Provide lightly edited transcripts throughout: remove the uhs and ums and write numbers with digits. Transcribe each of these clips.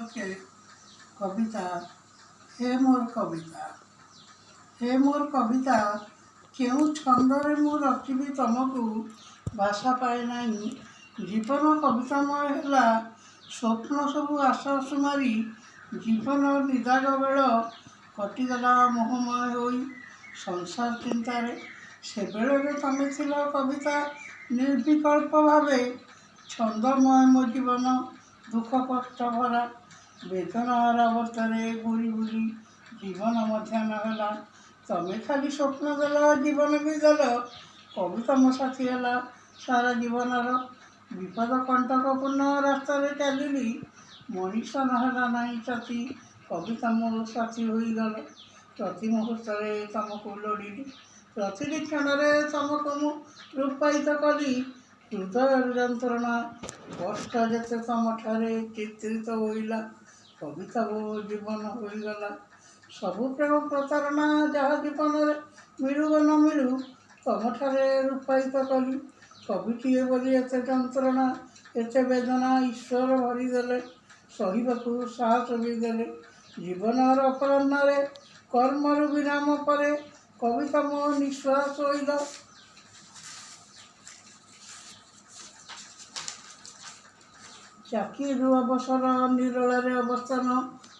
उपलक्षे कविता हे मोर कविता हे मोर कविता केउं छंदरे मु रचिबी तुमको भाषा पाए नहीं जीवन कवितामय है स्वप्न सबू आश्वास मारी जीवन निदाग बेल कटिगला मोहमय होई संसार चिंतार से बेले तमें थिल कविता निर्विकल्प भावे छंदमय मो जीवन दुख कष्ट भरा वेदनार अवर्तरे घूरी घूरी जीवन मध्याह्न है तमें खाली स्वप्न देल जीवन भी देल कविता मो साथी है सारा जीवनर विपद कंटकपूर्ण रास्तार चलिली मनीष नहला नहीं साथी कविता मो साथी होगल प्रति मुहूर्त तुमको लोड़िली प्रतिटी क्षण तुमको मु रूपायित कली हृदय जंत्रणा कष्ट जिते तुम ठारे चित्रित होइला कविता वो जीवन होगला सबु प्रेम प्रतारणा जहाँ जीवन में मिलू न मिलू तुम ठारे रूपायित कली कविटीए बोली एते जंत्रणा एते वेदना ईश्वर भरीदेले सहिबाकू साहस भी देले जीवनर अपराह्न कर्मर विराम पर कविता मो निश्वास होइल चाकिरू अवसर निरोल अवस्थान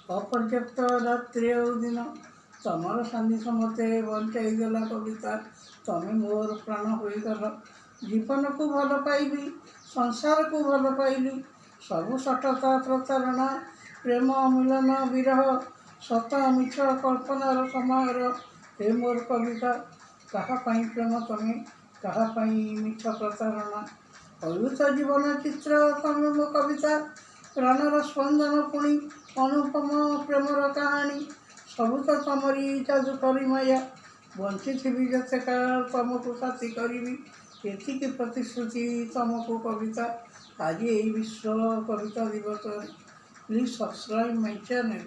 अपर्याप्त रात्रि दिन तमर सानिध्य मते बंचाईदेला कविता तमें मोर प्राण होगल जीवन को भल पाइली संसार को भल पाइली सबु सठता प्रतारणा प्रेम मिलन विरह सता मिछ कल्पनार समय हे मोर कविता कहापाई प्रेम तमें कहापाई मिछ प्रतारणा अयुत जीवन चित्र तमें मो कविता प्राणर स्पंदन पुणी अनुपम प्रेमर कहानी सबु तो तमरी जादुकरी माया बंची थी जते काल तुमको साथी करी एतिकी प्रतिश्रुति तुमको कविता आज यही विश्व कविता दिवस प्लीज सब्सक्राइब माय चैनल।